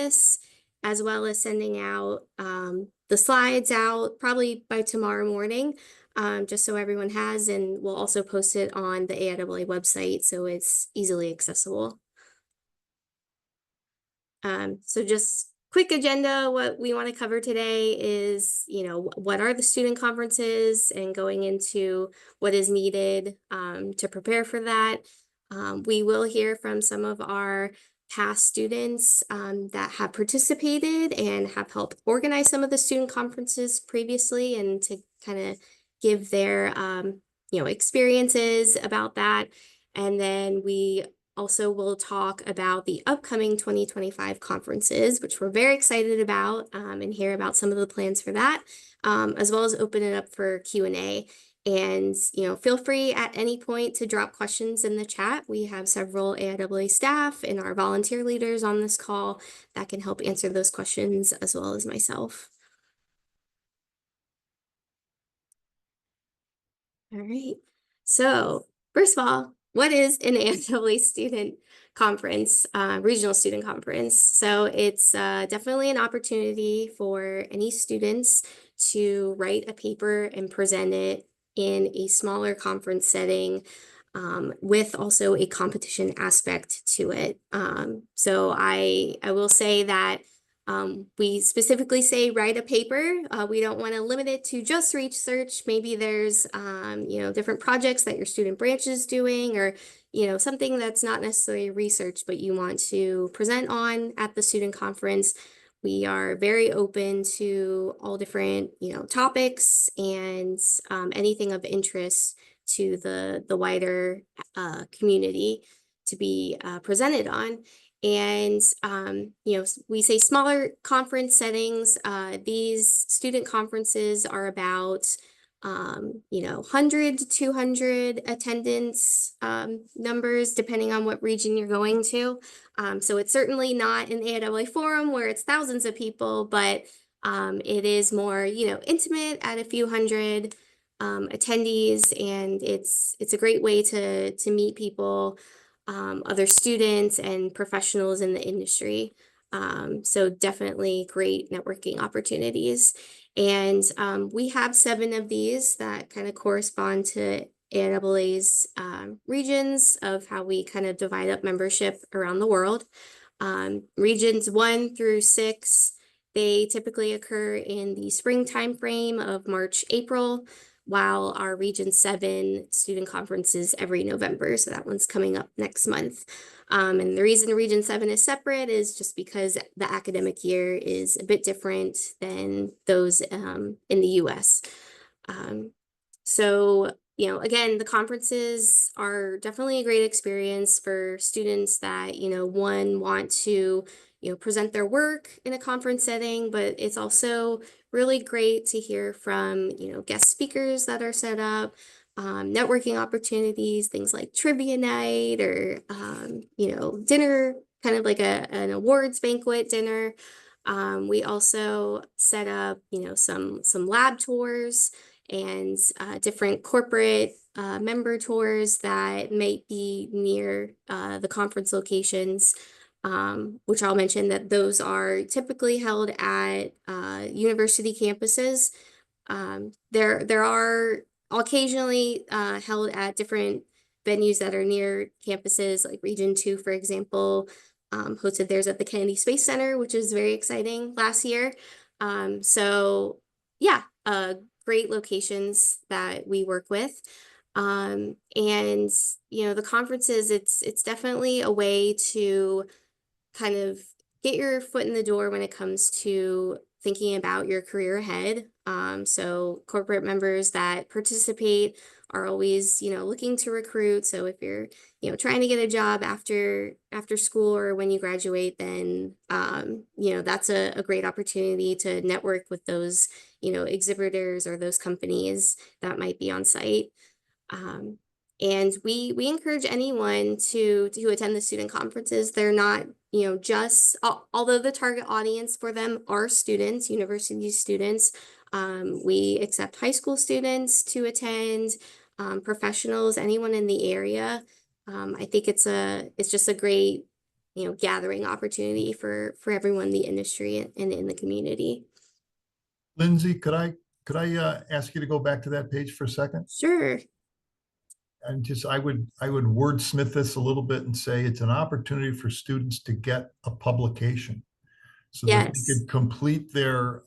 this, as well as sending out the slides out probably by tomorrow morning, just so everyone has, and we'll also post it on the AIAA website so it's easily accessible. So just quick agenda, what we want to cover today is, what are the student conferences and going into what is needed to prepare for that. We will hear from some of our past students that have participated and have helped organize some of the student conferences previously, and to kind of give their experiences about that. And then we also, we'll talk about the upcoming 2025 conferences, which we're very excited about, and hear about some of the plans for that, as well as open it up for Q&A. And, feel free at any point to drop questions in the chat. We have several AIAA staff and our volunteer leaders on this call that can help answer those questions, as well as myself. All right. So first of all, what is an AIAA student conference, regional student conference? So it's definitely an opportunity for any students to write a paper and present it in a smaller conference setting, with also a competition aspect to it. So I will say that we specifically say write a paper. We don't want to limit it to just research. Maybe there's, different projects that your student branch is doing, or, something that's not necessarily research, but you want to present on at the student conference. We are very open to all different, topics and anything of interest to the wider community to be presented on. And, we say smaller conference settings. These student conferences are about, 100 to 200 attendance numbers, depending on what region you're going to. So it's certainly not an AIAA forum where it's thousands of people, but it is more, intimate at a few hundred attendees, and it's a great way to meet people, other students and professionals in the industry. So definitely great networking opportunities. And we have 7 of these that kind of correspond to AIAA's regions of how we kind of divide up membership around the world. Regions 1 through 6, they typically occur in the spring timeframe of March, April, while our Region 7 student conference is every November. So that one's coming up next month. And the reason Region 7 is separate is just because the academic year is a bit different than those in the US. So, again, the conferences are definitely a great experience for students that, one, want to, present their work in a conference setting, but it's also really great to hear from, guest speakers that are set up, networking opportunities, things like trivia night, or, dinner, kind of like an awards banquet dinner. We also set up, some lab tours and different corporate member tours that might be near the conference locations, which I'll mention that those are typically held at university campuses. There are occasionally held at different venues that are near campuses, like Region 2, for example, hosted theirs at the Kennedy Space Center, which is very exciting last year. So yeah, great locations that we work with. And, the conferences, it's definitely a way to kind of get your foot in the door when it comes to thinking about your career ahead. So corporate members that participate are always, looking to recruit. So if you're, trying to get a job after school or when you graduate, then, that's a great opportunity to network with those, exhibitors or those companies that might be on site. And we encourage anyone to attend the student conferences. They're not, just, although the target audience for them are students, university students, we accept high school students to attend, professionals, anyone in the area. I think it's just a great, gathering opportunity for everyone in the industry and in the community. Lindsay, could I ask you to go back to that page for a second? Sure. And just I would wordsmith this a little bit and say it's an opportunity for students to get a publication so that they Yes. could complete their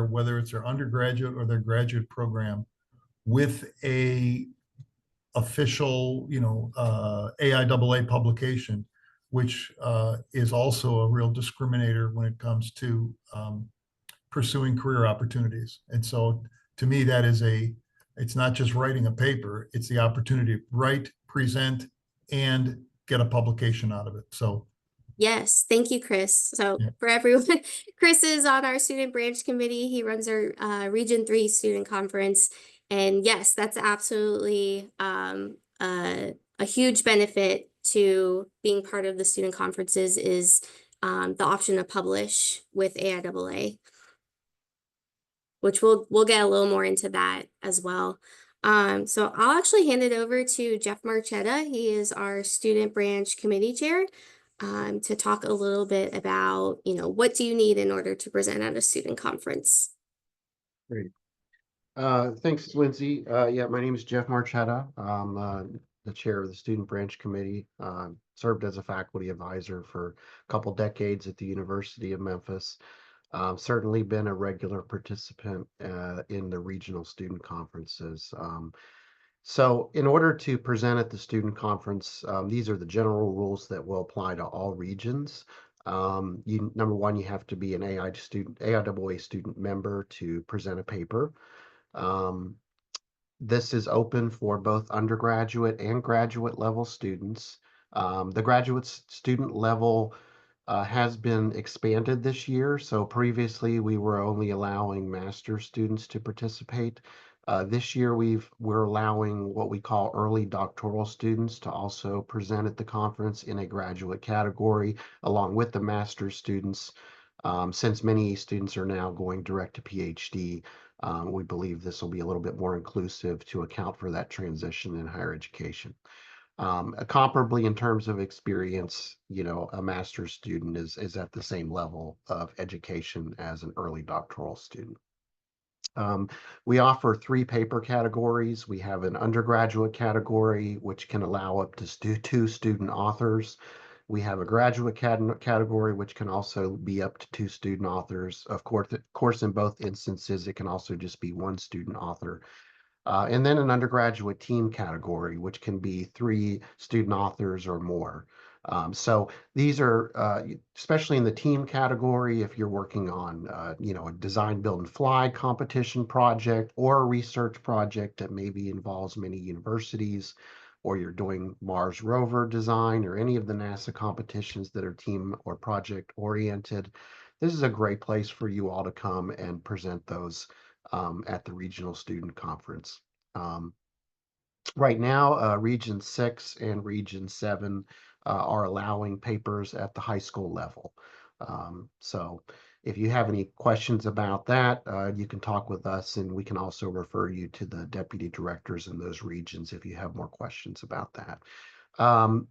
whether it's their undergraduate or their graduate program with a official, AIAA publication, which is also a real discriminator when it comes to pursuing career opportunities. And so to me, it's not just writing a paper, it's the opportunity to write, present, and get a publication out of it. So Yes, thank you, Chris. So yeah, for everyone, Chris is on our student branch committee. He runs our Region 3 student conference. And yes, that's absolutely a huge benefit to being part of the student conferences is the option to publish with AIAA, which we'll get a little more into that as well. So I'll actually hand it over to Jeff Marchetta. He is our student branch committee chair, to talk a little bit about, what do you need in order to present at a student conference? Great. Thanks, Lindsay. Yeah, my name is Jeff Marchetta. I'm the chair of the Student Branch Committee. Served as a faculty advisor for a couple decades at the University of Memphis. Certainly been a regular participant in the regional student conferences. So in order to present at the student conference, these are the general rules that will apply to all regions. Number one, you have to be an AIAA student member to present a paper. This is open for both undergraduate and graduate level students. The graduate student level has been expanded this year. So previously we were only allowing master's students to participate. This year we're allowing what we call early doctoral students to also present at the conference in a graduate category along with the master's students. Since many students are now going direct to PhD, we believe this will be a little bit more inclusive to account for that transition in higher education. Comparably in terms of experience, a master's student is at the same level of education as an early doctoral student. We offer 3 paper categories. We have an undergraduate category, which can allow up to 2 student authors. We have a graduate category, which can also be up to 2 student authors. Of course, in both instances, it can also just be 1 student author. And then an undergraduate team category, which can be 3 student authors or more. So these are, especially in the team category, if you're working on, a design, build, and fly competition project or a research project that maybe involves many universities, or you're doing Mars rover design or any of the NASA competitions that are team or project oriented, this is a great place for you all to come and present those at the regional student conference. Right now, Region 6 and Region 7 are allowing papers at the high school level. So if you have any questions about that, you can talk with us, and we can also refer you to the deputy directors in those regions if you have more questions about that.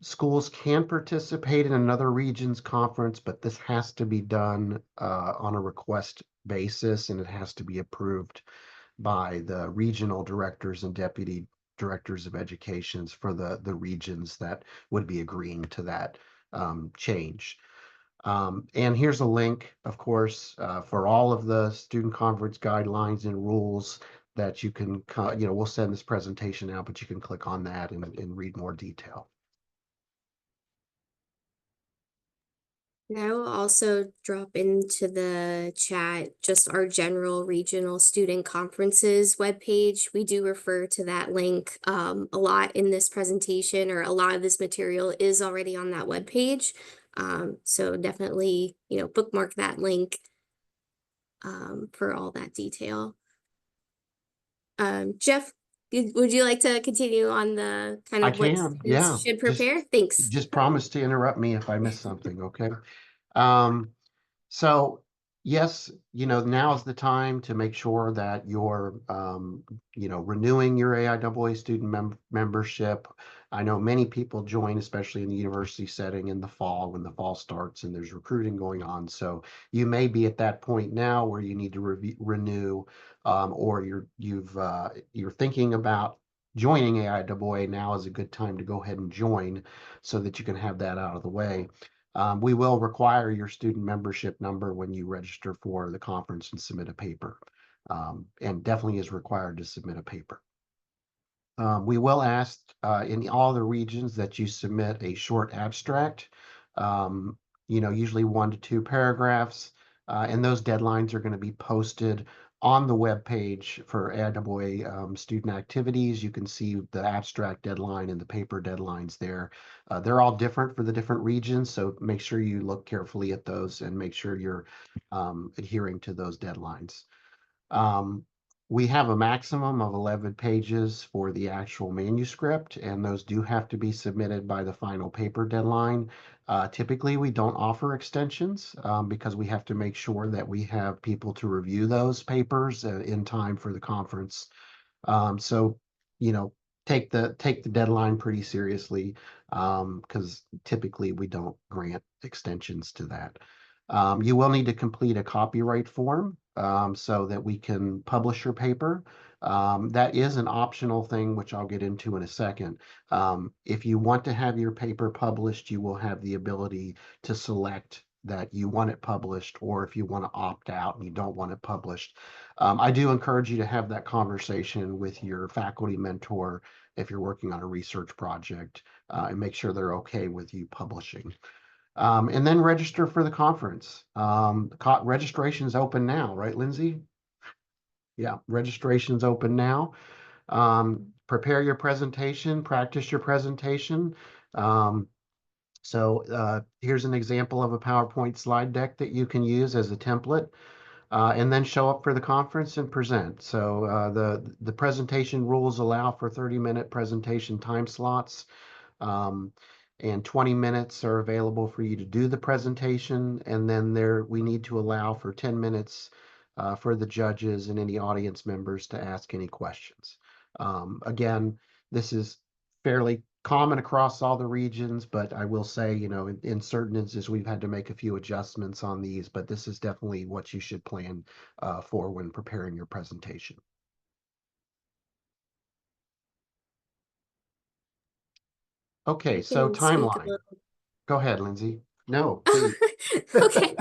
Schools can participate in another region's conference, but this has to be done on a request basis, and it has to be approved by the regional directors and deputy directors of educations for the regions that would be agreeing to that change. And here's a link, of course, for all of the student conference guidelines and rules that you can, we'll send this presentation out, but you can click on that and read more detail. And I will also drop into the chat just our general regional student conferences webpage. We do refer to that link a lot in this presentation, or a lot of this material is already on that webpage. So definitely, bookmark that link for all that detail. Jeff, would you like to continue on the kind I of what can, yeah. students should prepare? Thanks. Just promise to interrupt me if I miss something, okay? So yes, now is the time to make sure that you're, renewing your AIAA student membership. I know many people join, especially in the university setting in the fall when the fall starts and there's recruiting going on. So you may be at that point now where you need to renew, or you're thinking about joining AIAA. Now is a good time to go ahead and join so that you can have that out of the way. We will require your student membership number when you register for the conference and submit a paper, and definitely is required to submit a paper. We will ask in all the regions that you submit a short abstract, um, usually 1 to 2 paragraphs, and those deadlines are going to be posted on the web page for AIAA student activities. You can see the abstract deadline and the paper deadlines there. They're all different for the different regions, so make sure you look carefully at those and make sure you're adhering to those deadlines. Um, we have a maximum of 11 pages for the actual manuscript, and those do have to be submitted by the final paper deadline. Typically, we don't offer extensions because we have to make sure that we have people to review those papers in time for the conference. So, you know, take the deadline pretty seriously because typically we don't grant extensions to that. You will need to complete a copyright form so that we can publish your paper. That is an optional thing, which I'll get into in a second. If you want to have your paper published, you will have the ability to select that you want it published, or if you want to opt out and you don't want it published. I do encourage you to have that conversation with your faculty mentor if you're working on a research project and make sure they're okay with you publishing. And then register for the conference. Registration is open now, right, Lindsay? Yeah, registration's open now. Prepare your presentation, practice your presentation. Here's an example of a PowerPoint slide deck that you can use as a template. And then show up for the conference and present. So the presentation rules allow for 30-minute presentation time slots, um, and 20 minutes are available for you to do the presentation. And then we need to allow for 10 minutes for the judges and any audience members to ask any questions. Again, this is fairly common across all the regions, but I will say, in certain instances, we've had to make a few adjustments on these, but this is definitely what you should plan for when preparing your presentation. Okay, I so can speak a timeline. little. Go ahead, Lindsay. No, please. Okay.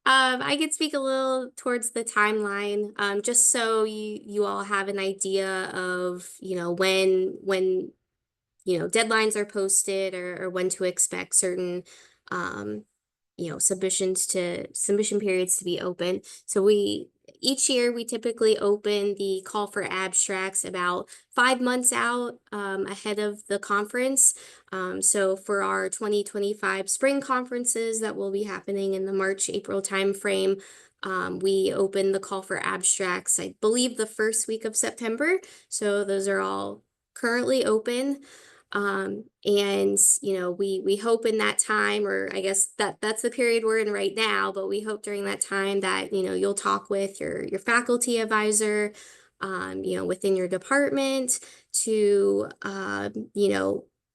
I could speak a little towards the timeline, just so you all have an idea of, when deadlines are posted or when to expect certain um, submission periods to be open. So each year we typically open the call for abstracts about 5 months out ahead of the conference. So for our 2025 spring conferences that will be happening in the March-April timeframe, we open the call for abstracts, I believe, the first week of September. So those are all currently open. And we hope in that time, or I guess that's the period we're in right now, but we hope during that time that, you'll talk with your faculty advisor, within your department to,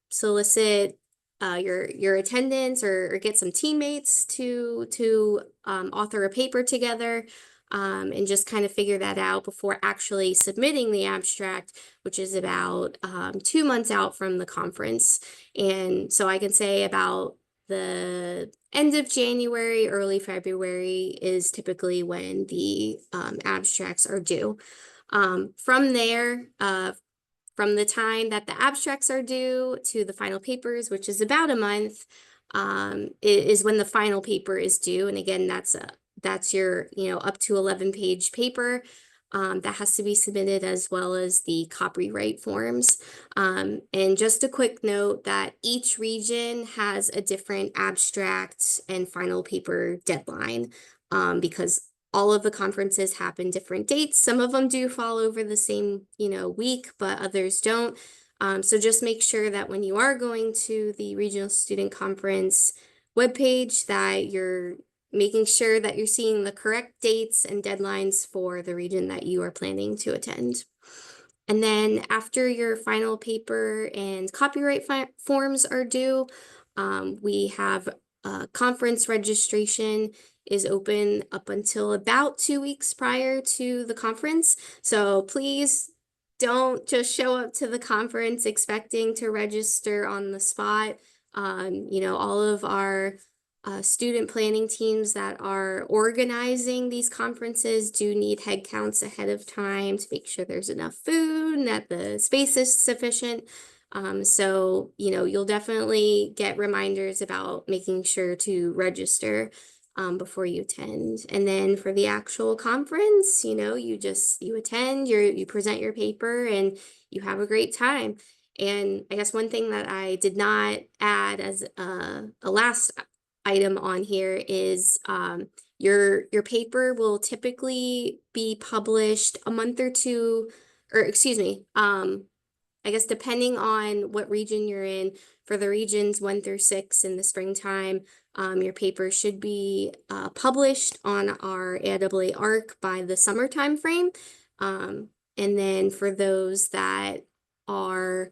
solicit your attendance or get some teammates to author a paper together, and just kind of figure that out before actually submitting the abstract, which is about 2 months out from the conference. And so I can say about the end of January, early February is typically when the abstracts are due. From there, from the time that the abstracts are due to the final papers, which is about a month, is when the final paper is due. And again, that's your, up to 11-page paper that has to be submitted, as well as the copyright forms. And just a quick note that each region has a different abstract and final paper deadline, because all of the conferences happen different dates. Some of them do fall over the same, week, but others don't. So just make sure that when you are going to the Regional Student Conference webpage, that you're making sure that you're seeing the correct dates and deadlines for the region that you are planning to attend. And then after your final paper and copyright forms are due, we have conference registration is open up until about 2 weeks prior to the conference. So please don't just show up to the conference expecting to register on the spot. All of our student planning teams that are organizing these conferences do need head counts ahead of time to make sure there's enough food and that the space is sufficient. So, you'll definitely get reminders about making sure to register before you attend. And then for the actual conference, you attend, you present your paper and you have a great time. And I guess one thing that I did not add as a last item on here is your paper will typically be published a month or two, or excuse me, I guess depending on what region you're in, for the regions 1 through 6 in the springtime, your paper should be published on our AIAA ARC by the summertime frame. And then for those that are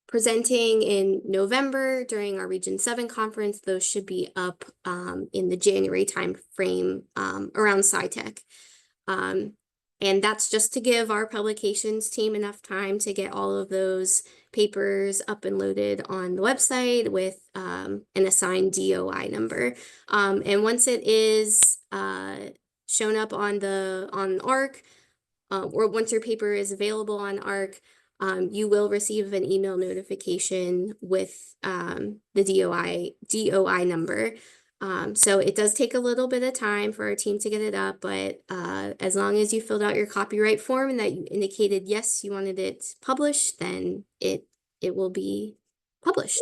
presenting in November during our Region 7 conference, those should be up in the January time frame around SciTech. And that's just to give our publications team enough time to get all of those papers up and loaded on the website with an assigned DOI number. And once it is shown up on ARC, or once your paper is available on ARC, you will receive an email notification with the DOI number. So it does take a little bit of time for our team to get it up, but as long as you filled out your copyright form and that you indicated yes, you wanted it published, then it will be published.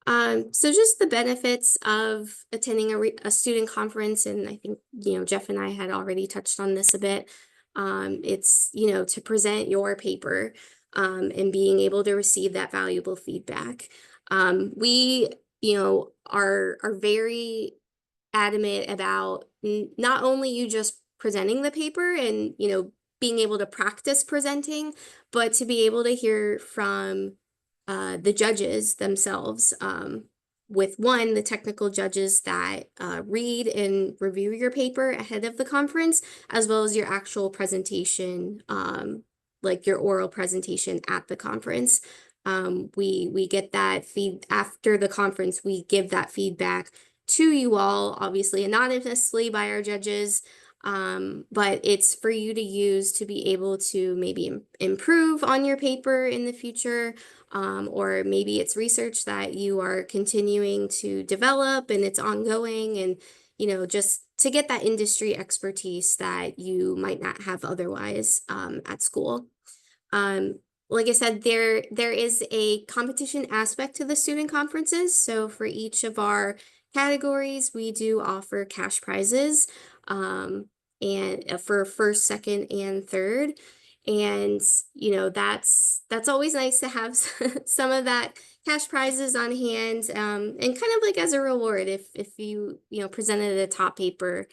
So just the benefits of attending a student conference, and I think, Jeff and I had already touched on this a bit. It's, to present your paper and being able to receive that valuable feedback. We, are very adamant about not only you just presenting the paper and, being able to practice presenting, but to be able to hear from the judges themselves, with the technical judges that read and review your paper ahead of the conference, as well as your actual presentation, like your oral presentation at the conference. We get that feed after the conference. We give that feedback to you all, obviously anonymously by our judges. But it's for you to use to be able to maybe improve on your paper in the future, or maybe it's research that you are continuing to develop and it's ongoing, and just to get that industry expertise that you might not have otherwise at school. Like I said, there is a competition aspect to the student conferences. So for each of our categories, we do offer cash prizes, and for first, second, and third. And that's always nice to have some of that cash prizes on hand, and kind of like as a reward if you presented a top paper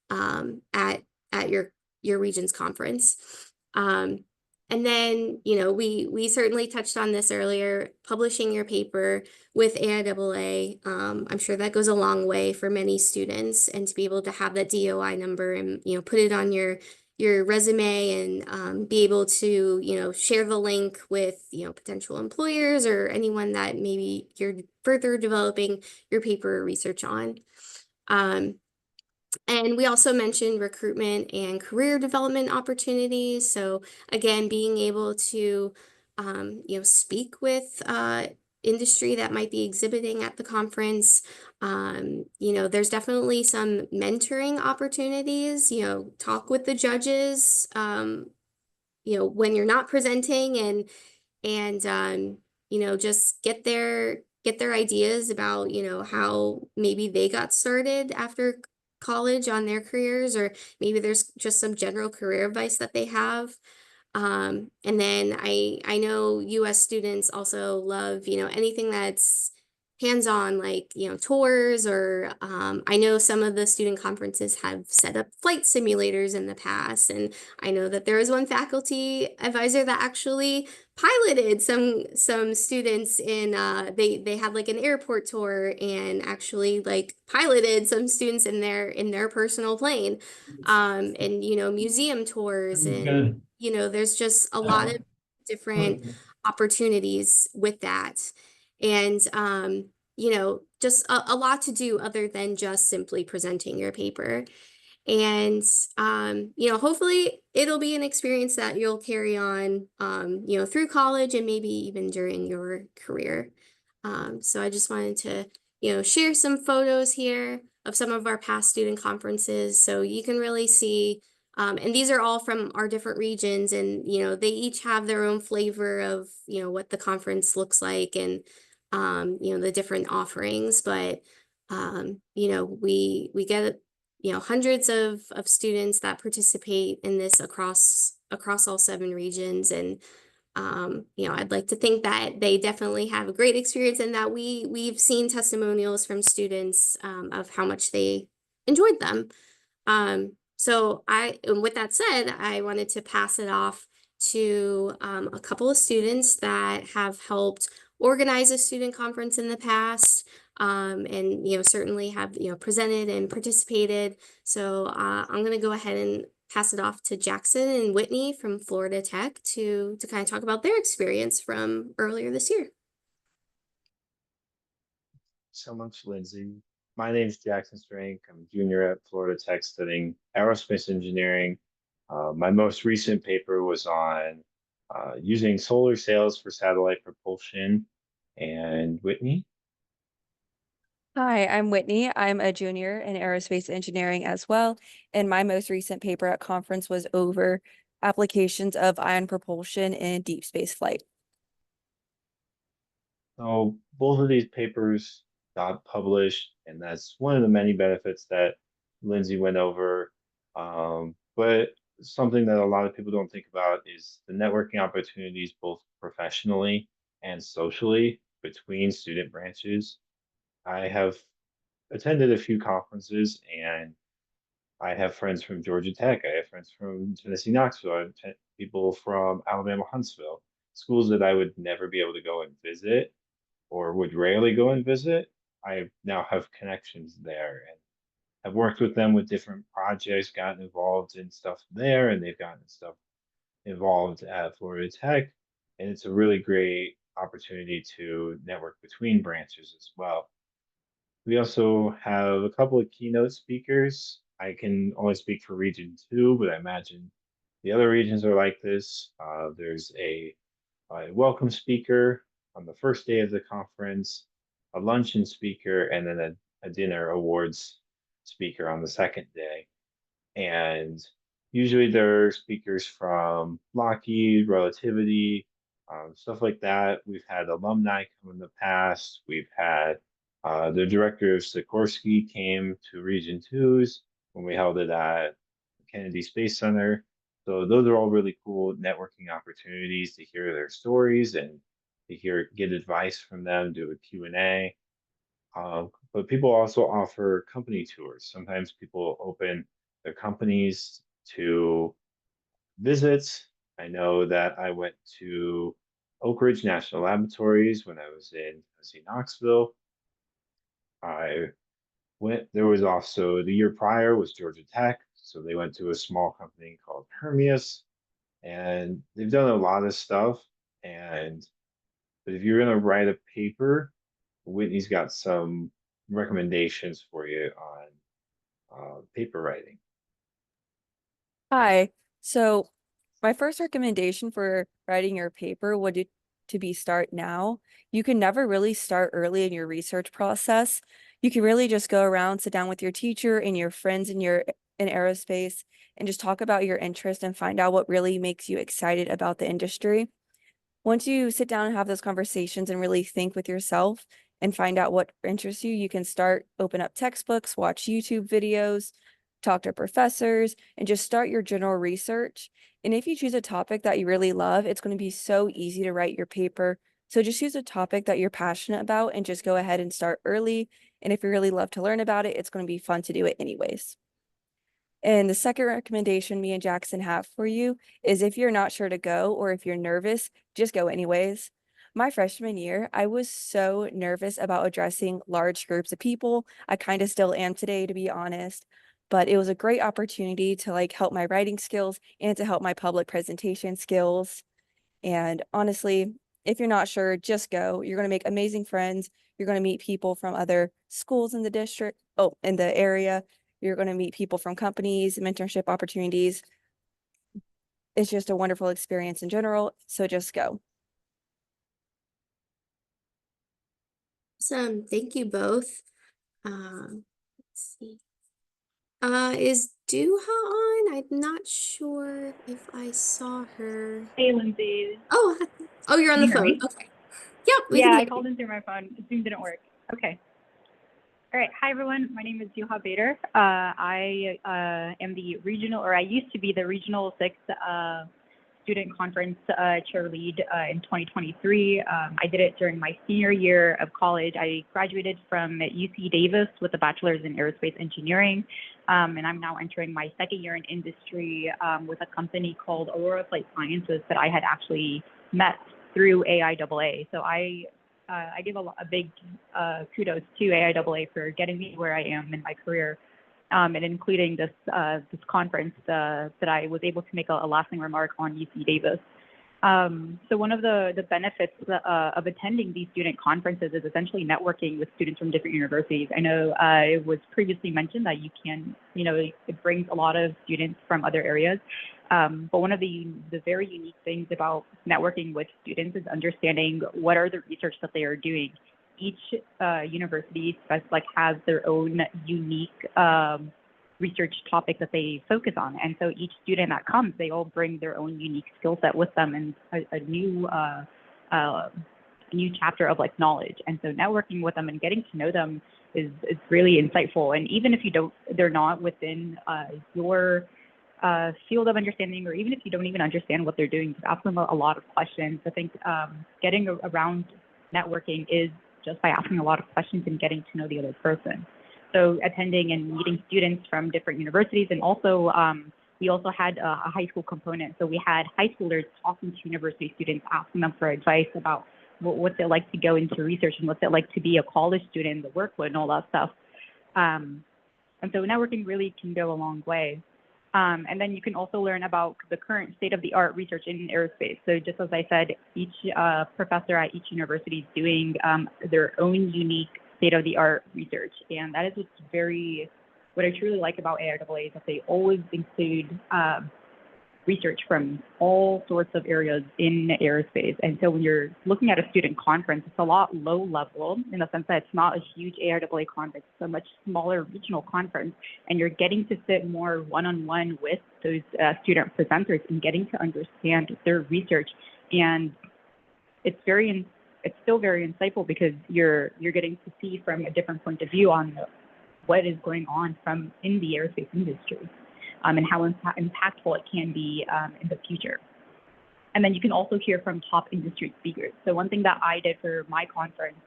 at your region's conference. And then, we certainly touched on this earlier, publishing your paper with AIAA. I'm sure that goes a long way for many students, and to be able to have that DOI number and, put it on your resume and be able to, share the link with, potential employers or anyone that maybe you're further developing your paper or research on. And we also mentioned recruitment and career development opportunities. So again, being able to, speak with industry that might be exhibiting at the conference. There's definitely some mentoring opportunities, talk with the judges, when you're not presenting, and just get their ideas about, how maybe they got started after college on their careers, or maybe there's just some general career advice that they have. And then I know US students also love, anything that's hands-on, like, tours, or I know some of the student conferences have set up flight simulators in the past, and I know that there was one faculty advisor that actually piloted some students in they had like an airport tour and actually like piloted some students in their personal plane, and museum tours, and there's just a lot of different opportunities with that, and just a lot to do other than just simply presenting your paper. And hopefully it'll be an experience that you'll carry on, through college and maybe even during your career. So I just wanted to, share some photos here of some of our past student conferences so you can really see. And these are all from our different regions, and they each have their own flavor of what the conference looks like, and the different offerings. But we get hundreds of students that participate in this across all 7 regions, and I'd like to think that they definitely have a great experience, and that we've seen testimonials from students of how much they enjoyed them. And with that said, I wanted to pass it off to a couple of students that have helped organize a student conference in the past, and certainly have presented and participated. So I'm going to go ahead and pass it off to Jackson and Whitney from Florida Tech to kind of talk about their experience from earlier this year. So much, Lindsay. My name is Jackson Strank. I'm a junior at Florida Tech studying aerospace engineering. My most recent paper was on using solar sails for satellite propulsion. And Whitney? Hi, I'm Whitney. I'm a junior in aerospace engineering as well. And my most recent paper at conference was over applications of ion propulsion in deep space flight. So both of these papers got published, and that's one of the many benefits that Lindsay went over. But something that a lot of people don't think about is the networking opportunities, both professionally and socially, between student branches. I have attended a few conferences, and I have friends from Georgia Tech. I have friends from Tennessee Knoxville. I have people from Alabama Huntsville, schools that I would never be able to go and visit or would rarely go and visit. I now have connections there and have worked with them with different projects, gotten involved in stuff there, and they've gotten stuff involved at Florida Tech. And it's a really great opportunity to network between branches as well. We also have a couple of keynote speakers. I can only speak for Region 2, but I imagine the other regions are like this. There's a welcome speaker on the first day of the conference, a luncheon speaker, and then a dinner awards speaker on the second day. And usually there are speakers from Lockheed, Relativity, stuff like that. We've had alumni come in the past. We've had the director of Sikorsky came to Region 2's when we held it at Kennedy Space Center. So those are all really cool networking opportunities to hear their stories and to get advice from them, do a Q&A. But people also offer company tours. Sometimes people open their companies to visits. I know that I went to Oak Ridge National Laboratories when I was in Tennessee Knoxville. I there was also the year prior was Georgia Tech. So they went to a small company called Hermias, and they've done a lot of stuff. But if you're gonna write a paper, Whitney's got some recommendations for you on paper writing. Hi. So my first recommendation for writing your paper would to be start now. You can never really start early in your research process. You can really just go around, sit down with your teacher and your friends in aerospace, and just talk about your interest and find out what really makes you excited about the industry. Once you sit down and have those conversations and really think with yourself and find out what interests you, you can open up textbooks, watch YouTube videos, talk to professors, and just start your general research. And if you choose a topic that you really love, it's going to be so easy to write your paper So just choose a topic that you're passionate about and just go ahead and start early. And if you really love to learn about it, it's going to be fun to do it anyways. And the second recommendation me and Jackson have for you is if you're not sure to go or if you're nervous, just go anyways. My freshman year, I was so nervous about addressing large groups of people. I kind of still am today, to be honest, but it was a great opportunity to like help my writing skills and to help my public presentation skills. And honestly, if you're not sure, just go. You're going to make amazing friends. You're going to meet people from other schools in the district, in the area. You're going to meet people from companies, mentorship opportunities. It's just a wonderful experience in general. So just go. Awesome. Thank you both. Let's see. Is Duha on? I'm not sure if I saw her. Hey, Lindsay. Oh, oh, you're on Can the you hear phone. me? Okay. Yep, we Yeah, can I hear you. called in through my phone. Zoom didn't work. Okay. All right. Hi, everyone. My name is Duha Bader. I am the regional, or I used to be the regional 6 student conference chair lead in 2023. I did it during my senior year of college. I graduated from UC Davis with a bachelor's in aerospace engineering, and I'm now entering my second year in industry with a company called Aurora Flight Sciences that I had actually met through AIAA. So I give a big kudos to AIAA for getting me where I am in my career. And including this conference that I was able to make a lasting remark on UC Davis. So one of the benefits of attending these student conferences is essentially networking with students from different universities. I know it was previously mentioned that you can, it brings a lot of students from other areas. But one of the very unique things about networking with students is understanding what are the research that they are doing. Each university has their own unique research topic that they focus on. And so each student that comes, they all bring their own unique skill set with them and a new chapter of knowledge. And so networking with them and getting to know them is really insightful. And even if they're not within your field of understanding, or even if you don't even understand what they're doing, just ask them a lot of questions. I think getting around networking is just by asking a lot of questions and getting to know the other person. So attending and meeting students from different universities, and also we also had a high school component. So we had high schoolers talking to university students, asking them for advice about what's it like to go into research and what's it like to be a college student, the workload and all that stuff. And so networking really can go a long way. And then you can also learn about the current state-of-the-art research in aerospace. So just as I said, each professor at each university is doing their own unique state-of-the-art research. And that is what I truly like about AIAA is that they always include research from all sorts of areas in aerospace. And so when you're looking at a student conference, it's a lot low level in the sense that it's not a huge AIAA conference, it's a much smaller regional conference. And you're getting to sit more one-on-one with those student presenters and getting to understand their research. And it's still very insightful because you're getting to see from a different point of view on what is going on in the aerospace industry. And how impactful it can be in the future. And then you can also hear from top industry speakers. So one thing that I did for my conference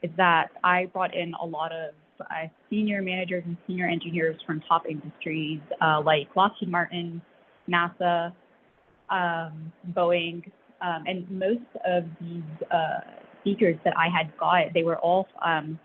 is that I brought in a lot of senior managers and senior engineers from top industries like Lockheed Martin, NASA, Boeing, and most of these speakers that I had they were all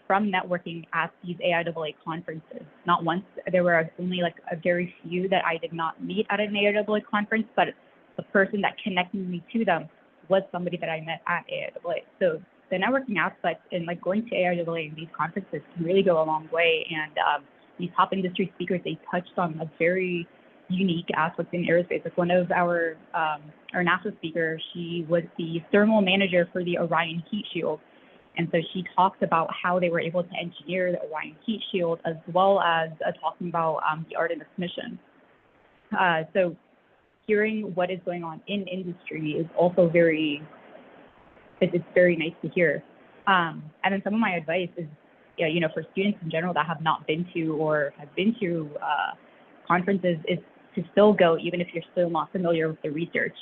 from networking at these AIAA conferences. Not once, there were only a very few that I did not meet at an AIAA conference, but the person that connected me to them was somebody that I met at AIAA. So the networking aspect and going to AIAA and these conferences can really go a long way. And these top industry speakers, they touched on a very unique aspects in aerospace. Like one of our NASA speakers, she was the thermal manager for the Orion heat shield. And so she talked about how they were able to engineer the Orion heat shield, as well as talking about the Artemis mission. So hearing what is going on in industry is also it's very nice to hear. And then some of my advice is, for students in general that have not been to or have been to conferences, is to still go, even if you're still not familiar with the research.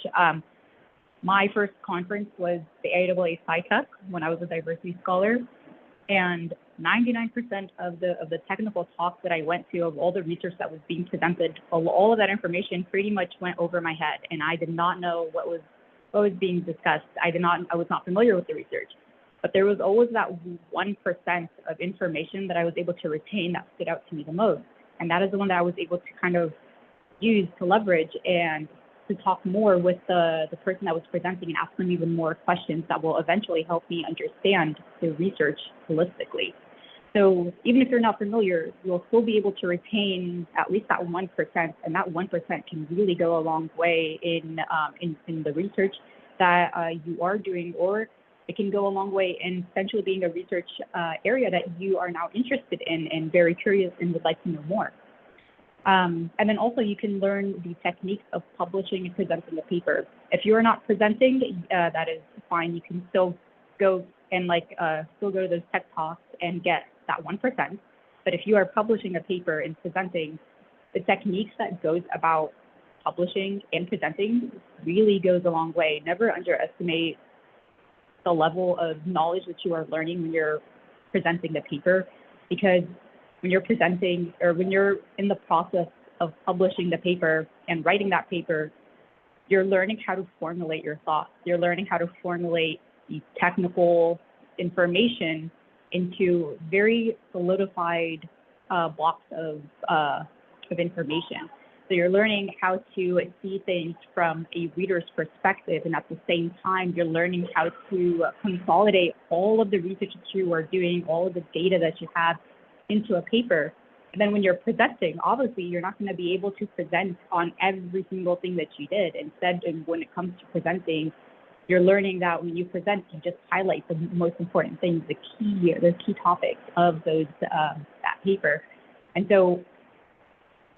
My first conference was the AIAA SciTech when I was a diversity scholar, and 99% of the technical talks that I went to, of all the research that was being presented, all of that information pretty much went over my head, and I did not know what was being discussed. I was not familiar with the research, but there was always that 1% of information that I was able to retain that stood out to me the most, and that is the one that I was able to kind of use to leverage and to talk more with the person that was presenting and ask them even more questions that will eventually help me understand the research holistically. So even if you're not familiar, you'll still be able to retain at least that 1%, and that 1% can really go a long way in the research that you are doing, or it can go a long way in essentially being a research area that you are now interested in and very curious and would like to know more. And then also you can learn the techniques of publishing and presenting a paper. If you are not presenting, that is fine. You can still go and still go to those tech talks and get that 1%. But if you are publishing a paper and presenting, the techniques that goes about publishing and presenting really goes a long way. Never underestimate the level of knowledge that you are learning when you're presenting the paper, because when you're presenting or when you're in the process of publishing the paper and writing that paper, you're learning how to formulate your thoughts. You're learning how to formulate the technical information into very solidified blocks of information. So you're learning how to see things from a reader's perspective, and at the same time, you're learning how to consolidate all of the research that you are doing, all of the data that you have into a paper. And then when you're presenting, obviously, you're not going to be able to present on every single thing that you did. Instead, when it comes to presenting, you're learning that when you present, you just highlight the most important things, the key topics of that paper. And so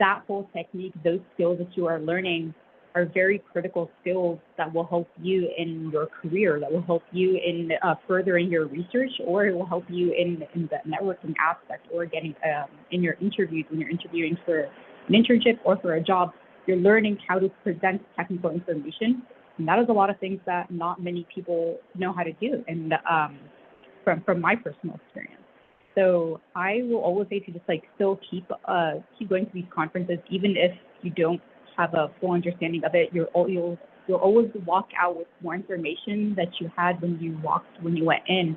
that whole technique, those skills that you are learning are very critical skills that will help you in your career, that will help you in furthering your research, or it will help you in the networking aspect, or getting in your interviews when you're interviewing for an internship or for a job. You're learning how to present technical information, and that is a lot of things that not many people know how to do, and from my personal experience. So I will always say to just still keep going to these conferences, even if you don't have a full understanding of it. You'll always walk out with more information that you had when you went in.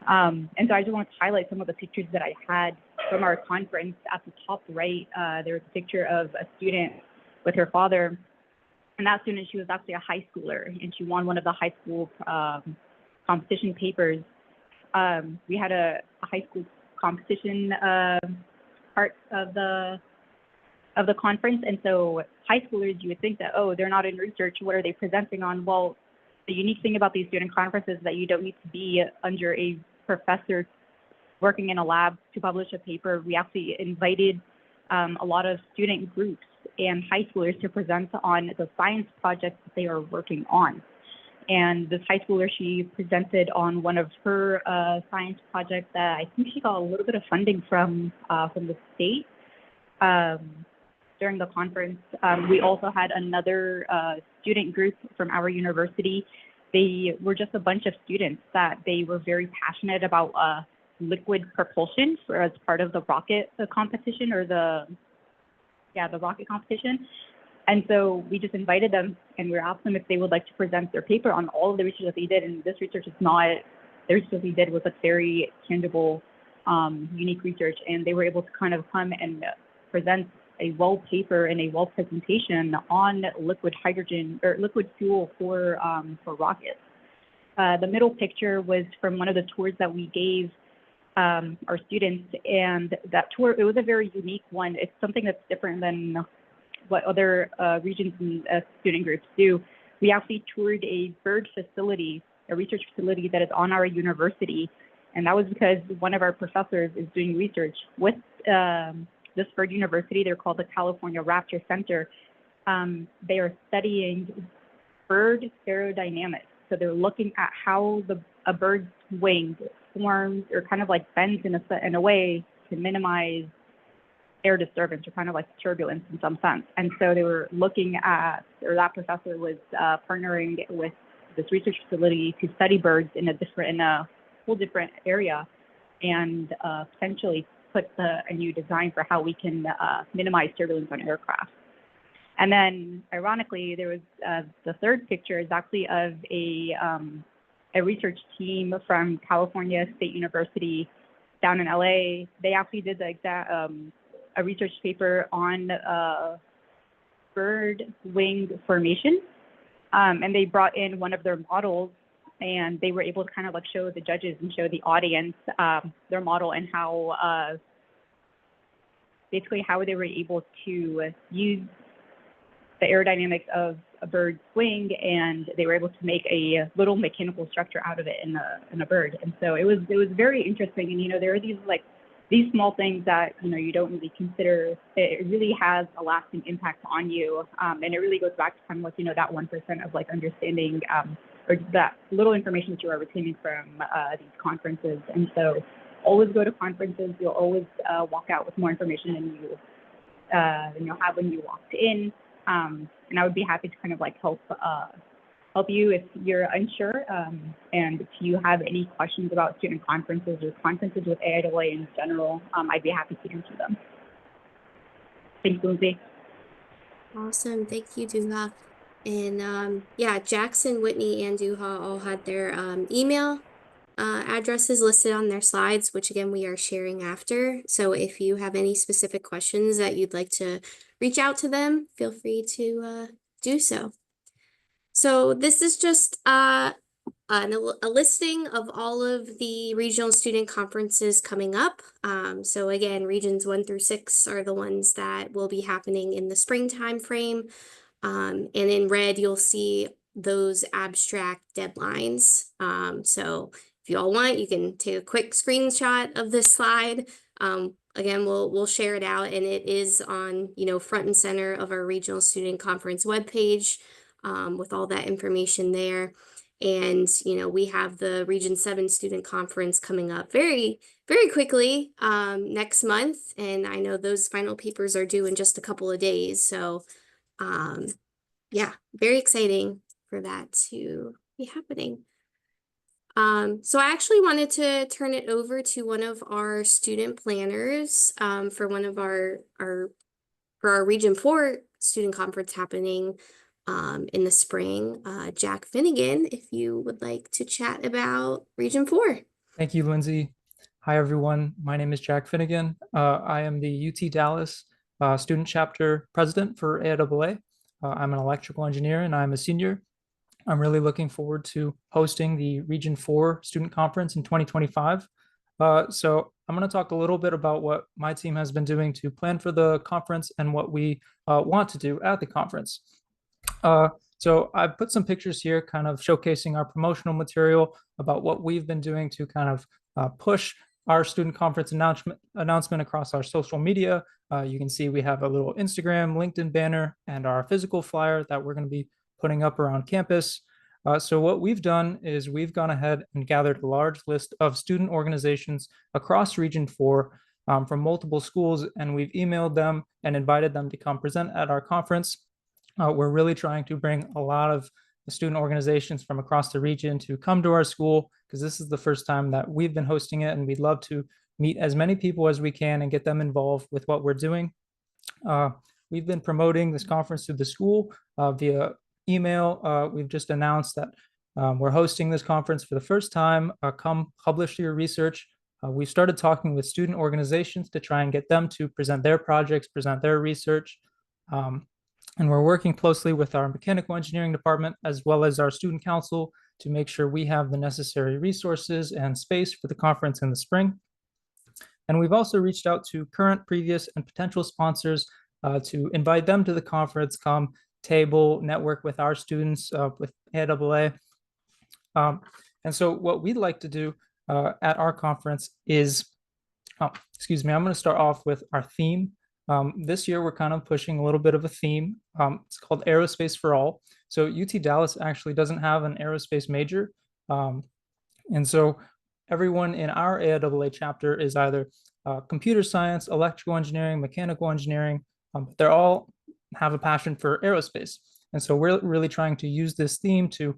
And so I just want to highlight some of the pictures that I had from our conference. At the top right, there was a picture of a student with her father, and that student, she was actually a high schooler, and she won one of the high school competition papers. We had a high school competition part of the conference, and so high schoolers, you would think that, oh, they're not in research, what are they presenting on? Well, the unique thing about these student conferences is that you don't need to be under a professor working in a lab to publish a paper. We actually invited a lot of student groups and high schoolers to present on the science projects that they are working on. And this high schooler, she presented on one of her science projects that I think she got a little bit of funding from the state. During the conference, we also had another student group from our university. They were just a bunch of students that they were very passionate about liquid propulsion as part of the rocket competition, or the rocket competition. And so we just invited them, and we asked them if they would like to present their paper on all of the research that they did. And this research is not, the research that they did was a very tangible, unique research. And they were able to kind of come and present a well paper and a well presentation on liquid hydrogen or liquid fuel for rockets. The middle picture was from one of the tours that we gave our students, and that tour, it was a very unique one. It's something that's different than what other regions and student groups do. We actually toured a bird facility, a research facility that is on our university, and that was because one of our professors is doing research with this bird university. They're called the California Raptor Center. They are studying bird aerodynamics. So they're looking at how a bird's wing forms or kind of like bends in a way to minimize air disturbance or kind of like turbulence in some sense. And so they were looking at, or that professor was partnering with this research facility to study birds in a whole different area, and potentially put a new design for how we can minimize turbulence on aircraft. And then, ironically, there was the third picture is actually of a research team from California State University down in LA. They actually did a research paper on bird wing formation, and they brought in one of their models, and they were able to kind of like show the judges and show the audience their model and how basically how they were able to use the aerodynamics of a bird's wing, and they were able to make a little mechanical structure out of it in a bird. And so it was very interesting. And, you know, there are these small things that, you know, you don't really consider. It really has a lasting impact on you. And it really goes back to kind of like, you know, that 1% of like understanding or that little information that you are retaining from these conferences. And so always go to conferences. You'll always walk out with more information than you'll have when you walked in. And I would be happy to kind of like help you if you're unsure. And if you have any questions about student conferences or conferences with AIAA in general, I'd be happy to answer them. Thanks, Lindsay. Awesome. Thank you, Duha. And yeah, Jackson, Whitney, and Duha all had their email addresses listed on their slides, which again, we are sharing after. So if you have any specific questions that you'd like to reach out to them, feel free to do so. So this is just a listing of all of the regional student conferences coming up. So again, regions 1 through 6 are the ones that will be happening in the spring time frame. And in red, you'll see those abstract deadlines. So if you all want, you can take a quick screenshot of this slide. Again, we'll share it out, and it is on, you know, front and center of our regional student conference webpage with all that information there. And, you know, we have the Region 7 student conference coming up very, very quickly next month. And I know those final papers are due in just a couple of days. So yeah, very exciting for that to be happening. So I actually wanted to turn it over to one of our student planners for one of our Region 4 student conference happening in the spring, Jack Finnegan, if you would like to chat about Region 4. Thank you, Lindsay. Hi, everyone. My name is Jack Finnegan. I am the UT Dallas student chapter president for AIAA. I'm an electrical engineer and I'm a senior. I'm really looking forward to hosting the Region 4 student conference in 2025. So I'm going to talk a little bit about what my team has been doing to plan for the conference and what we want to do at the conference. So I've put some pictures here kind of showcasing our promotional material about what we've been doing to kind of push our student conference announcement across our social media. You can see we have a little Instagram, LinkedIn banner, and our physical flyer that we're going to be putting up around campus. So what we've done is we've gone ahead and gathered a large list of student organizations across Region 4 from multiple schools, and we've emailed them and invited them to come present at our conference. We're really trying to bring a lot of the student organizations from across the region to come to our school, because this is the first time that we've been hosting it, and we'd love to meet as many people as we can and get them involved with what we're doing. We've been promoting this conference through the school via email. We've just announced that we're hosting this conference for the first time. Come publish your research. We started talking with student organizations to try and get them to present their projects, present their research. And we're working closely with our mechanical engineering department as well as our student council to make sure we have the necessary resources and space for the conference in the spring. And we've also reached out to current, previous, and potential sponsors to invite them to the conference, come table, network with our students, with AIAA. And so what we'd like to do at our conference is, excuse me, I'm going to start off with our theme. This year, we're kind of pushing a little bit of a theme. It's called Aerospace for All. So UT Dallas actually doesn't have an aerospace major. And so everyone in our AIAA chapter is either computer science, electrical engineering, mechanical engineering. They're all have a passion for aerospace. And so we're really trying to use this theme to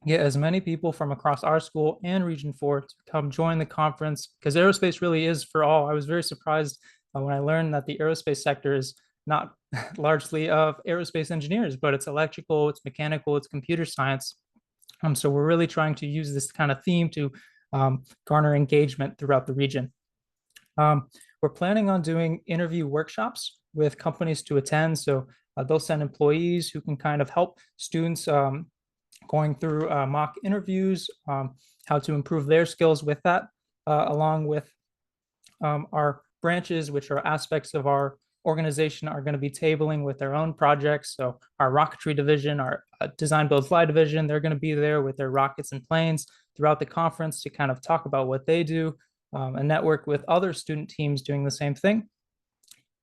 get as many people from across our school and Region 4 to come join the conference, because aerospace really is for all. I was very surprised when I learned that the aerospace sector is not largely of aerospace engineers, but it's electrical, it's mechanical, it's computer science. So we're really trying to use this kind of theme to garner engagement throughout the region. We're planning on doing interview workshops with companies to attend. So they'll send employees who can kind of help students going through mock interviews, how to improve their skills with that, along with our branches, which are aspects of our organization, are going to be tabling with their own projects. So our rocketry division, our design build fly division, they're going to be there with their rockets and planes throughout the conference to kind of talk about what they do and network with other student teams doing the same thing.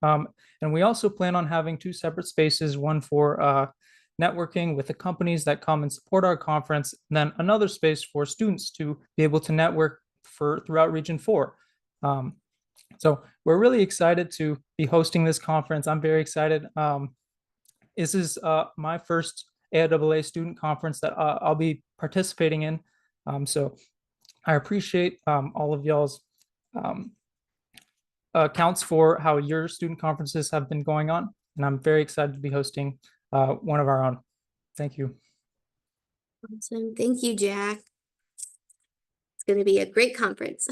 And we also plan on having 2 separate spaces, one for networking with the companies that come and support our conference, and then another space for students to be able to network throughout Region 4. So we're really excited to be hosting this conference. I'm very excited. This is my first AIAA student conference that I'll be participating in. So I appreciate all of y'all's accounts for how your student conferences have been going on. And I'm very excited to be hosting one of our own. Thank you. Awesome. Thank you, Jack. It's going to be a great conference.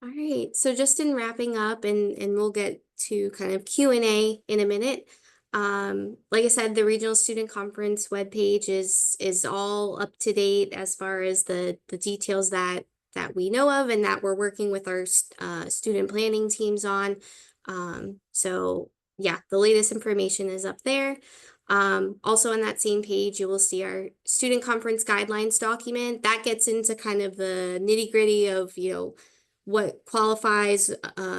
All right, so just in wrapping up, and we'll get to kind of Q&A in a minute. Like I said, the Regional Student Conference webpage is all up to date as far as the details that we know of and that we're working with our student planning teams on. So yeah, the latest information is up there. Also on that same page, you will see our student conference guidelines document that gets into kind of the nitty-gritty of, what qualifies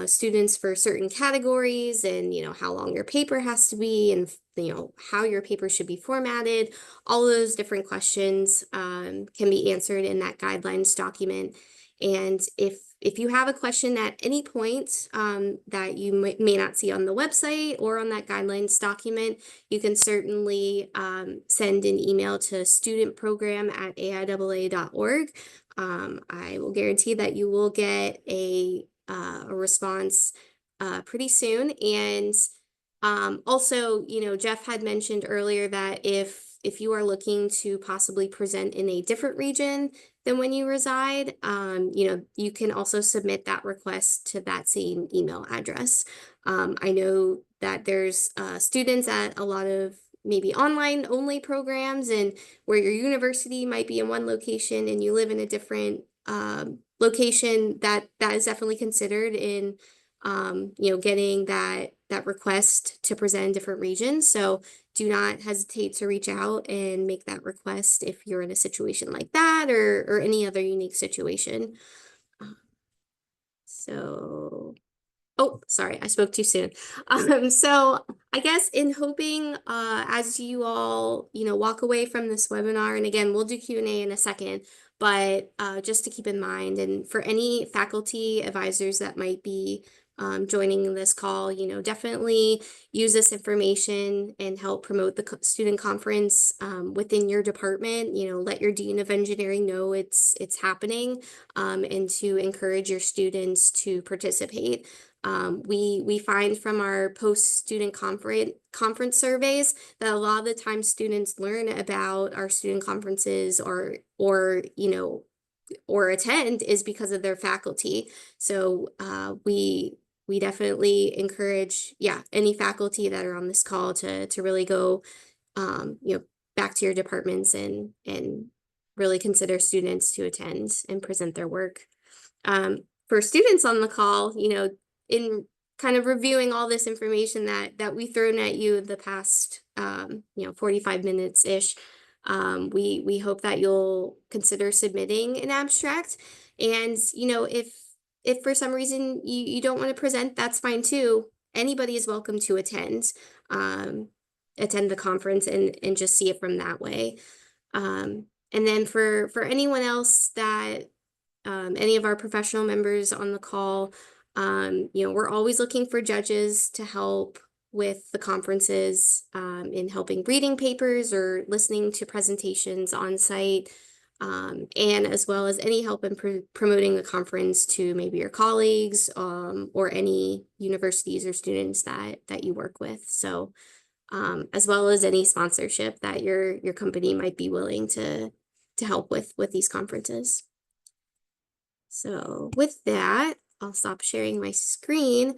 students for certain categories, and how long your paper has to be, and how your paper should be formatted. All of those different questions can be answered in that guidelines document. And if you have a question at any point that you may not see on the website or on that guidelines document, you can certainly send an email to studentprogram@aiaa.org. I will guarantee that you will get a response pretty soon. And also, Jeff had mentioned earlier that if you are looking to possibly present in a different region than when you reside, you can also submit that request to that same email address. I know that there's students at a lot of maybe online only programs, and where your university might be in one location and you live in a different location, that is definitely considered in getting that request to present in different regions. So do not hesitate to reach out and make that request if you're in a situation like that, or any other unique situation. So oh, sorry, I spoke too soon. So I guess in hoping, as you all, walk away from this webinar, and again, we'll do Q&A in a second, but just to keep in mind, and for any faculty advisors that might be joining this call, definitely use this information and help promote the student conference within your department. Let your Dean of Engineering know it's happening, and to encourage your students to participate. We find from our post-student conference surveys that a lot of the time students learn about our student conferences or attend is because of their faculty. So we definitely encourage, any faculty that are on this call to really go, back to your departments and really consider students to attend and present their work. For students on the call, in kind of reviewing all this information that we've thrown at you the past 45 minutes ish, we hope that you'll consider submitting an abstract. And if for some reason you don't want to present, that's fine too. Anybody is welcome to attend the conference and just see it from that way. And then for anyone else that any of our professional members on the call. We're always looking for judges to help with the conferences, in helping reading papers or listening to presentations on site, and as well as any help in promoting the conference to maybe your colleagues, or any universities or students that you work with. So, as well as any sponsorship that your company might be willing to help with these conferences. So with that, I'll stop sharing my screen.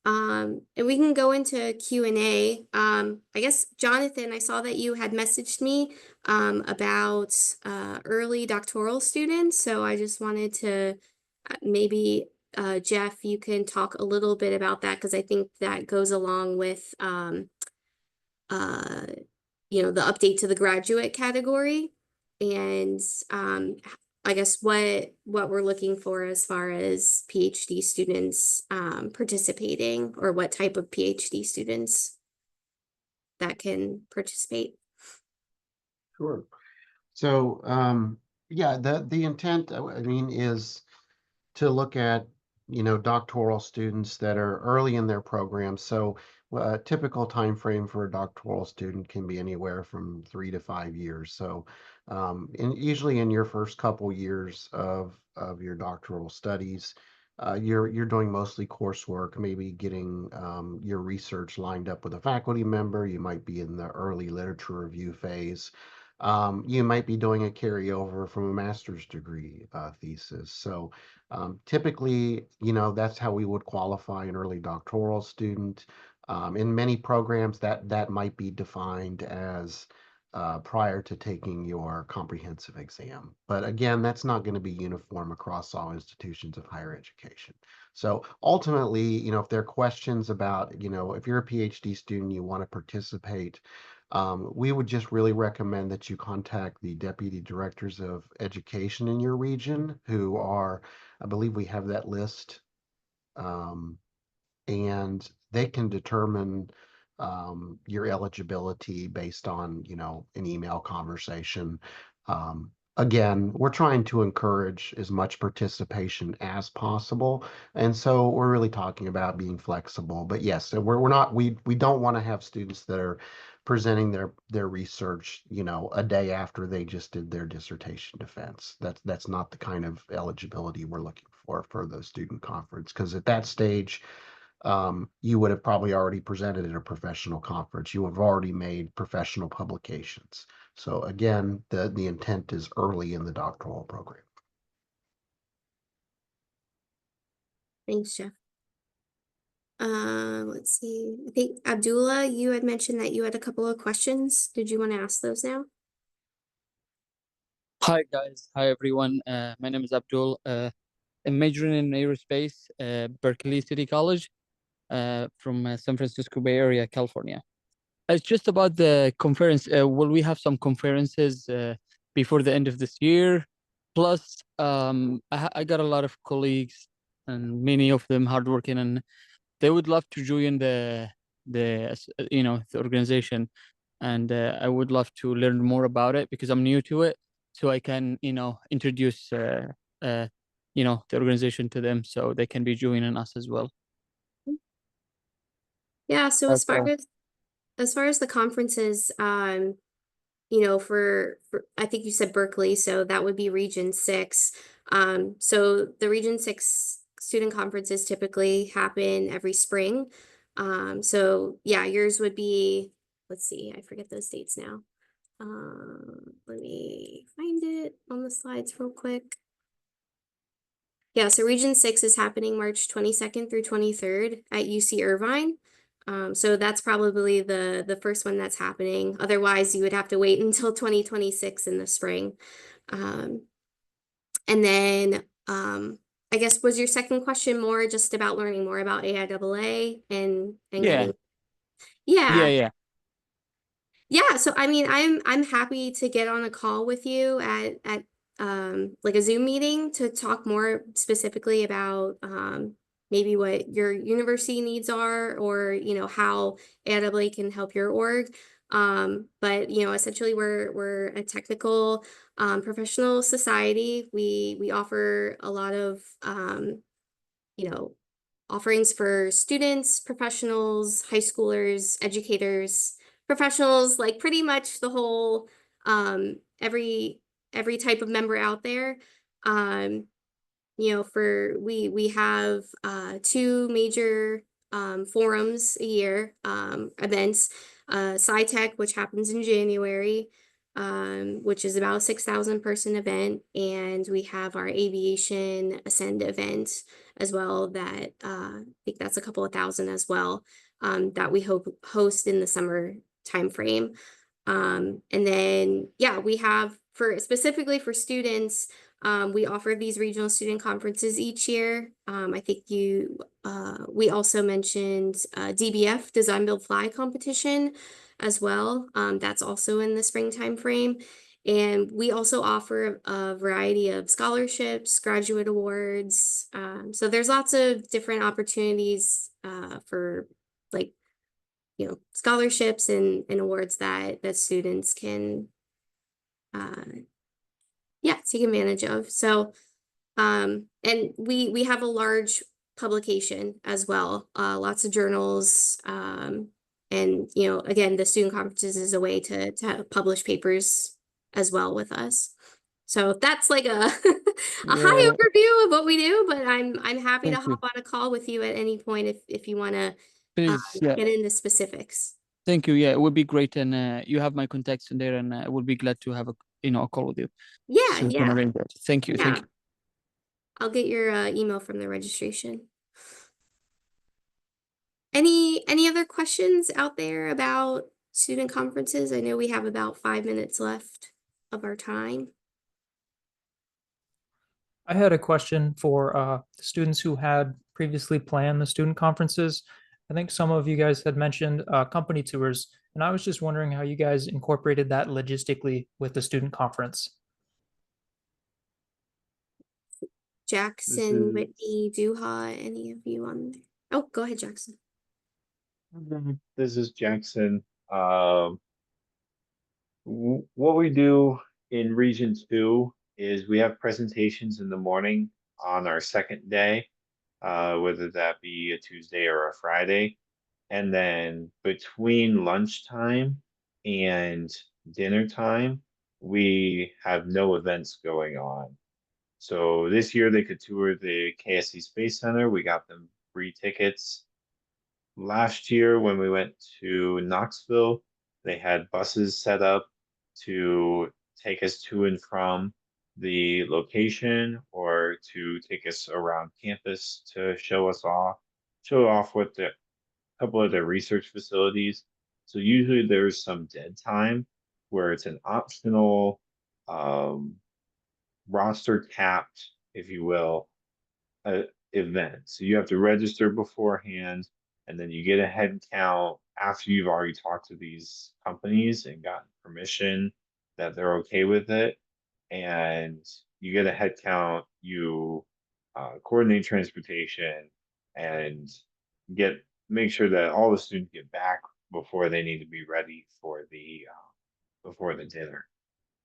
And we can go into Q&A. I guess, Jonathan, I saw that you had messaged me about early doctoral students. So I just wanted to maybe, Jeff, you can talk a little bit about that, because I think that goes along with uh, the update to the graduate category, and I guess what we're looking for as far as PhD students participating, or what type of PhD students that can participate. Sure. So, yeah, the intent, I mean, is to look at, doctoral students that are early in their program. So a typical time frame for a doctoral student can be anywhere from 3 to 5 years. So usually in your first couple years of your doctoral studies, you're doing mostly coursework, maybe getting your research lined up with a faculty member. You might be in the early literature review phase. You might be doing a carryover from a master's degree thesis. So typically, that's how we would qualify an early doctoral student. In many programs, that might be defined as prior to taking your comprehensive exam. But again, that's not going to be uniform across all institutions of higher education. So ultimately, if there are questions about, if you're a PhD student, you want to participate, we would just really recommend that you contact the deputy directors of education in your region, who are, I believe we have that list, and they can determine your eligibility based on, an email conversation. Again, we're trying to encourage as much participation as possible, and so we're really talking about being flexible. But yes, so we're not we don't want to have students that are presenting their research, a day after they just did their dissertation defense. That's not the kind of eligibility we're looking for the student conference, because at that stage, you would have probably already presented at a professional conference. You have already made professional publications. So again, the intent is early in the doctoral program. Thanks, Jeff. Let's see. I think, Abdullah, you had mentioned that you had a couple of questions. Did you want to ask those now? Hi guys, hi everyone. My name is Abdul. I'm majoring in aerospace, Berkeley City College, from San Francisco Bay Area, California. It's just about the conference. Will we have some conferences before the end of this year? Plus, I got a lot of colleagues, and many of them hardworking, and they would love to join the organization, and I would love to learn more about it because I'm new to it, so I can introduce the organization to them so they can be joining us as well. Yeah, so That's all. as far as the conferences, for I think you said Berkeley, so that would be Region 6. So the Region 6 student conferences typically happen every spring. So yeah, yours would be, let's see, I forget those dates now. Let me find it on the slides real quick. Yeah, so Region 6 is happening March 22nd through 23rd at UC Irvine. So that's probably the first one that's happening. Otherwise, you would have to wait until 2026 in the spring. And then I guess, was your second question more just about learning more about AIAA and Yeah, getting, yeah. yeah. Yeah, so I mean, I'm happy to get on a call with you at like a Zoom meeting to talk more specifically about maybe what your university needs are, or how AIAA can help your org. But essentially we're a technical professional society. We offer a lot of you know, offerings for students, professionals, high schoolers, educators, professionals, like pretty much the whole every type of member out there. Um, for we have two major forums a year, events, SciTech, which happens in January, which is about a 6,000 person event, and we have our Aviation Ascend event as well that I think that's a couple of thousand as well, that we hope host in the summer timeframe. And then, yeah, we have for specifically for students, we offer these regional student conferences each year. I think we also mentioned DBF, Design Build Fly competition as well. That's also in the springtime frame. And we also offer a variety of scholarships, graduate awards. So there's lots of different opportunities for like scholarships and awards that students can take advantage of. So and we have a large publication as well, lots of journals, and again, the student conferences is a way to publish papers as well with us. So that's like a a high Yeah, overview of what we do, but I'm happy to thank you. hop on a call with you at any point if you want to Please, yeah, get into specifics. thank you. Yeah, it would be great, and you have my contacts in there, and I would be glad to have a call with you. Yeah, So we can yeah, arrange that. Thank you. Thank yeah. you. I'll get your email from the registration. Any other questions out there about student conferences? I know we have about 5 minutes left of our time. I had a question for the students who had previously planned the student conferences. I think some of you guys had mentioned company tours, and I was just wondering how you guys incorporated that logistically with the student conference. This Jackson, is Whitney, Duha, any of you on there? Oh, go ahead, Jackson. this is Jackson. Um, what we do in Region 2 is we have presentations in the morning on our second day, whether that be a Tuesday or a Friday. And then between lunchtime and dinner time, we have no events going on. So this year they could tour the KSC Space Center. We got them free tickets. Last year when we went to Knoxville, they had buses set up to take us to and from the location or to take us around campus to show off what the couple of their research facilities. So usually there's some dead time where it's an optional roster capped, if you will, event. So you have to register beforehand, and then you get a head count after you've already talked to these companies and gotten permission that they're okay with it. And you get a head count, you coordinate transportation, and make sure that all the students get back before they need to be ready for the before the dinner.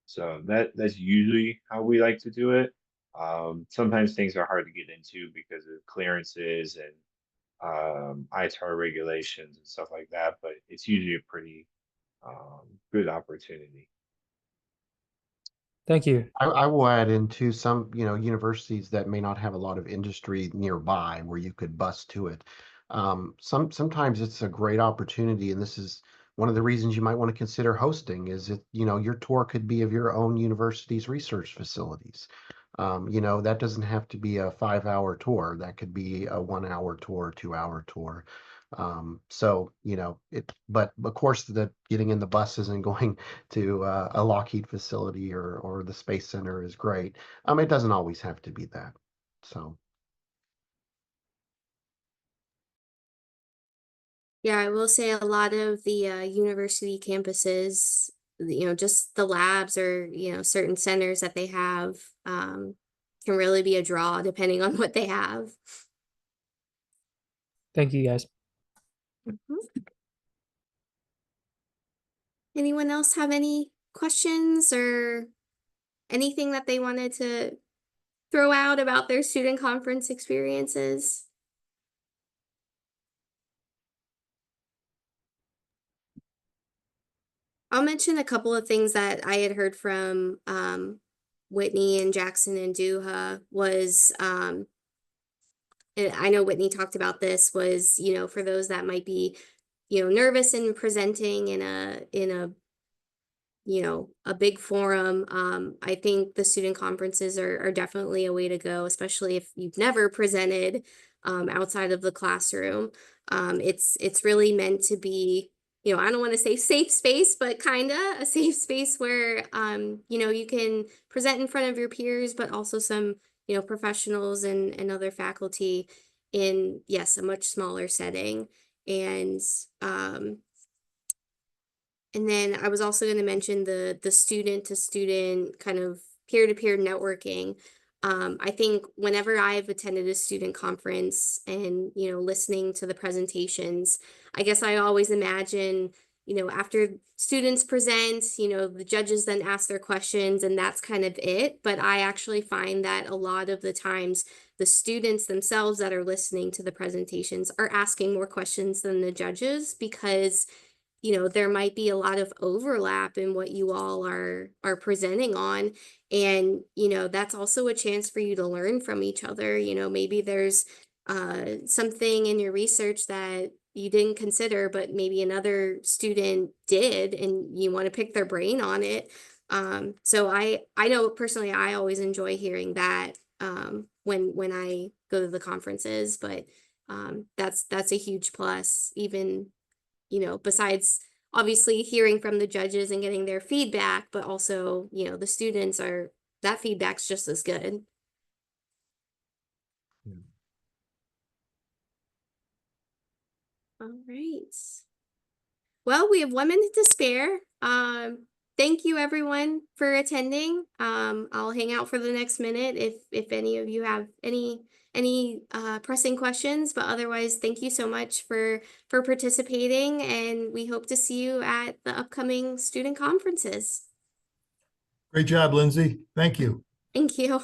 So that's usually how we like to do it. Sometimes things are hard to get into because of clearances and ITAR regulations and stuff like that, but it's usually a pretty good opportunity. Thank you. I will add into some, universities that may not have a lot of industry nearby where you could bus to it. Sometimes it's a great opportunity, and this is one of the reasons you might want to consider hosting is that, your tour could be of your own university's research facilities. That doesn't have to be a 5-hour tour. That could be a 1-hour tour, 2-hour tour. But of course, the getting in the buses and going to a Lockheed facility or the Space Center is great. It doesn't always have to be that. So. Yeah, I will say a lot of the university campuses, just the labs or, certain centers that they have can really be a draw depending on what they have. Thank you, guys. Mhm. Anyone else have any questions or anything that they wanted to throw out about their student conference experiences? I'll mention a couple of things that I had heard from Whitney and Jackson and Duha was and I know Whitney talked about this, was, you know, for those that might be, you know, nervous in presenting in a you know, a big forum. I think the student conferences are definitely a way to go, especially if you've never presented outside of the classroom. It's really meant to be, you know, I don't want to say safe space, but kind of a safe space where, you know, you can present in front of your peers, but also some, you know, professionals and other faculty in, yes, a much smaller setting. And and then I was also going to mention the student to student kind of peer to peer networking. I think whenever I've attended a student conference and, you know, listening to the presentations, I guess I always imagine, you know, after students present, you know, the judges then ask their questions and that's kind of it. But I actually find that a lot of the times the students themselves that are listening to the presentations are asking more questions than the judges, because you know, there might be a lot of overlap in what you all are presenting on. And, you know, that's also a chance for you to learn from each other. You know, maybe there's something in your research that you didn't consider, but maybe another student did, and you want to pick their brain on it. So I know personally I always enjoy hearing that when I go to the conferences, but that's a huge plus, even you know, besides obviously hearing from the judges and getting their feedback, but also, you know, the students are, that feedback's just as good. Yeah. All right. Well, we have 1 minute to spare. Thank you everyone for attending. I'll hang out for the next minute if any of you have any pressing questions, but otherwise, thank you so much for participating, and we hope to see you at the upcoming student conferences. Great job, Lindsay. Thank you. Thank you.